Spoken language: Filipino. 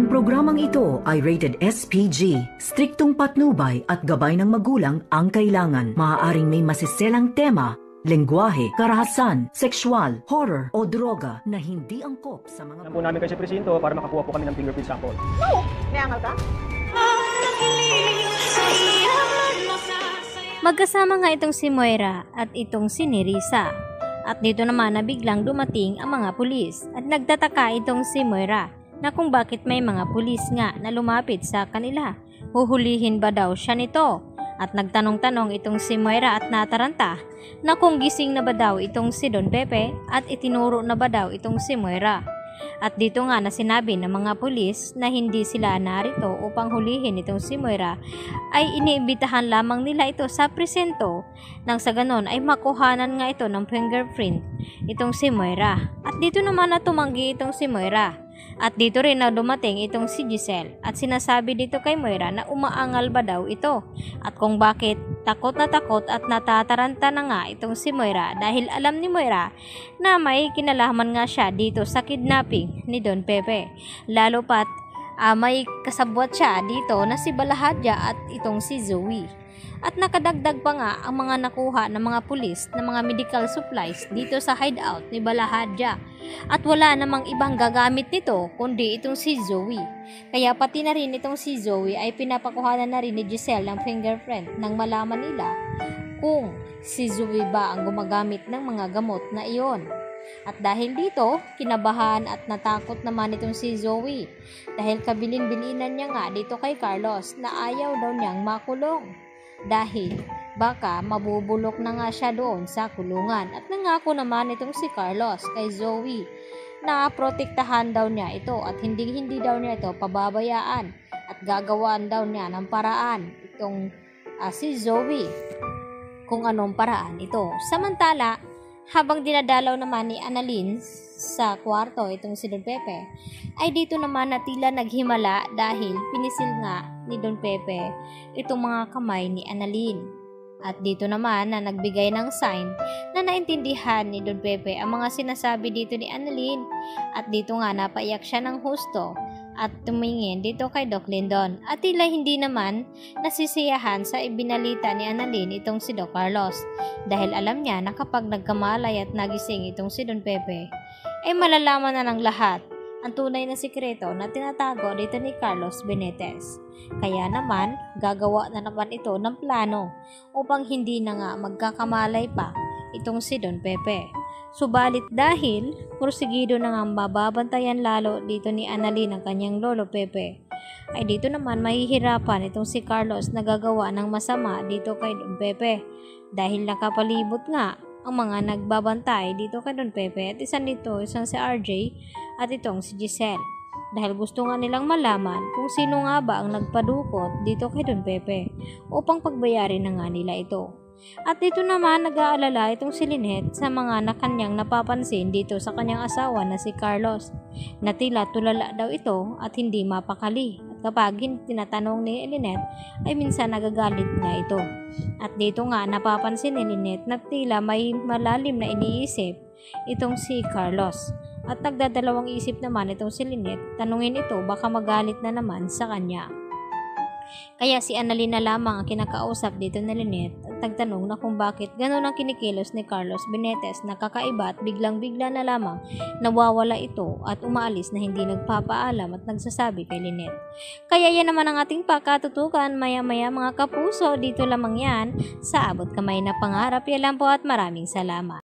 Ang programang ito ay rated SPG. Striktong patnubay at gabay ng magulang ang kailangan. Maaaring may masiselang tema, lengguwahe, karahasan, sexual, horror o droga na hindi angkop sa mga... Alam po namin kayo sa presinto para makakuha po kami ng fingerprint sample. No! May angal ka? Magkasama nga itong si Moira at itong si Nerissa. At dito naman na biglang dumating ang mga pulis at nagtataka itong si Moira na kung bakit may mga pulis nga na lumapit sa kanila. Huhulihin ba daw siya nito? At nagtanong-tanong itong si Moira at nataranta na kung gising na ba daw itong si Don Pepe at itinuro na ba daw itong si Moira. At dito nga na sinabi ng mga pulis na hindi sila narito upang hulihin itong si Moira ay iniimbitahan lamang nila ito sa presento nang sa ganon ay makuhanan nga ito ng fingerprint itong si Moira. At dito naman na tumanggi itong si Moira. At dito rin na dumating itong si Giselle at sinasabi dito kay Moira na umaangal ba daw ito at kung bakit takot at natataranta na nga itong si Moira dahil alam ni Moira na may kinalaman nga siya dito sa kidnapping ni Don Pepe. Lalo pat may kasabwat siya dito na si Balahadja at itong si Zoe. At nakadagdag pa nga ang mga nakuha ng mga pulis na mga medical supplies dito sa hideout ni Balahadja. At wala namang ibang gagamit nito kundi itong si Zoe. Kaya pati na rin itong si Zoe ay pinapakuhanan na rin ni Giselle ng fingerprint nang malaman nila kung si Zoe ba ang gumagamit ng mga gamot na iyon. At dahil dito, kinabahan at natakot naman itong si Zoe dahil kabilin-bilinan niya nga dito kay Carlos na ayaw daw niyang makulong. Dahil baka mabubulok na nga siya doon sa kulungan at nangako naman itong si Carlos kay Zoe na protektahan daw niya ito at hindi daw niya ito pababayaan at gagawaan daw niya ng paraan itong si Zoe kung anong paraan ito. Samantala, habang dinadalaw naman ni Annalyn sa kwarto itong si Don Pepe, ay dito naman na tila naghimala dahil pinisil nga ni Don Pepe itong mga kamay ni Annalyn. At dito naman na nagbigay ng sign na naintindihan ni Don Pepe ang mga sinasabi dito ni Annalyn. At dito nga napaiyak siya ng husto at tumingin dito kay Doc Lindon at tila hindi naman nasisiyahan sa ibinalita ni Annalyn itong si Doc Carlos dahil alam niya na kapag nagkamalay at nagising itong si Don Pepe ay malalaman na ng lahat ang tunay na sikreto na tinatago dito ni Carlos Benitez. Kaya naman gagawa na naman ito ng plano upang hindi na nga magkakamalay pa itong si Don Pepe. Subalit dahil porsigido na nga mababantayan lalo dito ni Annalyn ang kanyang lolo Pepe, ay dito naman mahihirapan itong si Carlos na gagawa ng masama dito kay Don Pepe dahil nakapalibot nga ang mga nagbabantay dito kay Don Pepe at isang si RJ at itong si Giselle dahil gusto nga nilang malaman kung sino nga ba ang nagpadukot dito kay Don Pepe upang pagbayarin na nga nila ito. At dito naman nag-aalala itong si Lynette sa mga kanyang napapansin dito sa kanyang asawa na si Carlos na tila tulala daw ito at hindi mapakali. At kapag tinatanong ni Lynette ay minsan nagagalit nga ito. At dito nga napapansin ni Lynette na tila may malalim na iniisip itong si Carlos. At nagdadalawang isip naman itong si Lynette, tanungin ito baka magalit na naman sa kanya. Kaya si Annalyn na lamang ang kinakausap dito ni Lynette at nagtanong na kung bakit gano'n ang kinikilos ni Carlos Benitez na kakaiba at biglang-bigla na lamang nawawala ito at umaalis na hindi nagpapaalam at nagsasabi kay Lynette. Kaya yan naman ang ating pakatutukan maya-maya mga kapuso, dito lamang yan sa Abot Kamay na Pangarap. Yan lang po at maraming salamat.